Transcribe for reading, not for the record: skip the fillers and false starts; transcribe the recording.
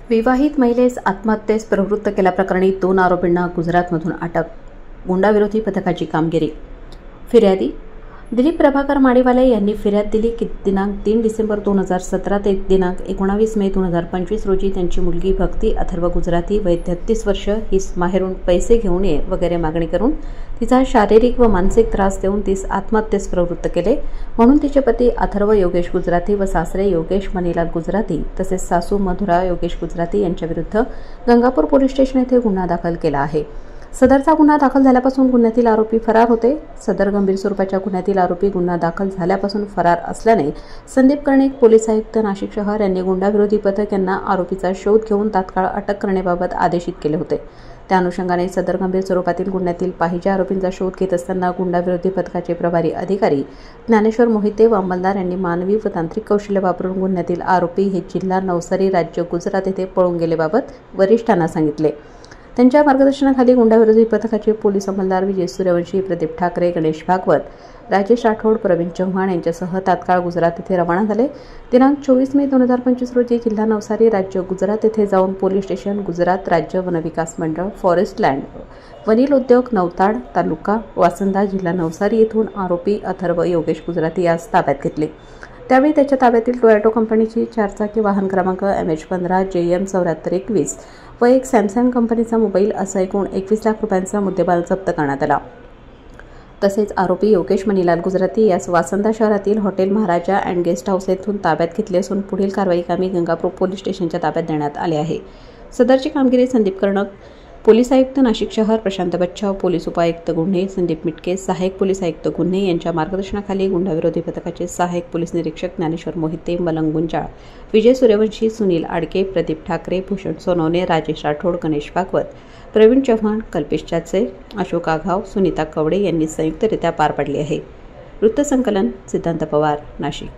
विवाहित महिलेस आत्महत्येस प्रवृत्त केल्याप्रकरणी 2 आरोपींना गुजरातमधून अटक. गुंडाविरोधी पथकाची कामगिरी. फिर्यादी दिलीप प्रभाकर माडीवाले यांनी फिर्याद दिली की दिनांक 3 डिसेंबर 2017 ते दिनांक 19 मे 2025 रोजी त्यांची मुलगी भक्ती अथर्व गुजराती वय 33 वर्ष हिस माहेरून पैसे घेऊन ये वगैरे मागणी करून तिचा शारीरिक व मानसिक त्रास देऊन तीस आत्महत्येस प्रवृत्त केले म्हणून तिचे पती अथर्व योगेश गुजराती व सासरे योगेश मनीलाल गुजराती तसेच सासू मधुरा योगेश गुजराती यांच्याविरुद्ध गंगापूर पोलीस स्टेशन येथे गुन्हा दाखल केला आहे. सदरचा गुन्हा दाखल झाल्यापासून गुन्ह्यातील आरोपी फरार होते. सदर गंभीर स्वरूपाच्या गुन्ह्यातील आरोपी गुन्हा दाखल झाल्यापासून फरार असल्याने संदीप कर्णिक पोलीस आयुक्त नाशिक शहर यांनी गुंडाविरोधी पथक यांना आरोपीचा शोध घेऊन तात्काळ अटक करण्याबाबत आदेशित केले होते. त्या अनुषंगाने सदर गंभीर स्वरूपातील गुन्ह्यातील पाहिजे आरोपींचा शोध घेत असताना गुंडाविरोधी पथकाचे प्रभारी अधिकारी ज्ञानेश्वर मोहिते व अंमलदार यांनी मानवी व तांत्रिक कौशल्य वापरून गुन्ह्यातील आरोपी हे जिल्हा नवसारी राज्य गुजरात येथे पळून गेलेबाबत वरिष्ठांना सांगितले. त्यांच्या मार्गदर्शनाखाली गुंडाविरोधी पथकाचे पोलीस अंमलदार विजय सूर्यवंशी, प्रदीप ठाकरे, गणेश भागवत, राजेश राठोड, प्रवीण चव्हाण यांच्यासह तात्काळ गुजरात येथे रवाना झाले. दिनांक 24 मे 2025 रोजी जिल्हा नवसारी राज्य गुजरात येथे जाऊन पोलीस स्टेशन, गुजरात राज्य वनविकास मंडळ, फॉरेस्ट लँड, वनील उद्योग, नवताड तालुका, वासंदा जिल्हा नवसारी येथून आरोपी अथर्व योगेश गुजराती यास ताब्यात घेतले. त्यावेळी त्याच्या ताब्यातील टोयोटो कंपनीची 4 चाकी वाहन क्रमांक MH15 JM 7421 व एक सॅमसंग कंपनीचा मोबाईल असा एकूण 21 लाख रुपयांचा मुद्देमाल जप्त करण्यात आला. तसेच आरोपी योगेश मनीलाल गुजराती यास वासंदा शहरातील hotel Maharaja and guest house येथून ताब्यात घेतले असून पुढील कारवाई कामी गंगापूर पोलीस स्टेशनच्या ताब्यात देण्यात आले आहे. सदरची कामगिरी संदीप कर्णक, पोलीस आयुक्त नाशिक शहर, प्रशांत बच्छाव, पोलीस उपायुक्त गुन्हे संदीप मिटके, सहाय्यक पोलीस आयुक्त गुन्हे यांच्या मार्गदर्शनाखाली गुंडाविरोधी पथकाचे सहाय्यक पोलीस निरीक्षक ज्ञानेश्वर मोहिते, मलंग गुंजाळ, विजय सूर्यवंशी, सुनील आडके, प्रदीप ठाकरे, भूषण सोनवणे, राजेश राठोड, गणेश भागवत, प्रवीण चव्हाण, कल्पेश चाचे, अशोक आघाव, सुनीता कवडे यांनी संयुक्तरित्या पार पाडली आहे. वृत्तसंकलन सिद्धांत पवार, नाशिक.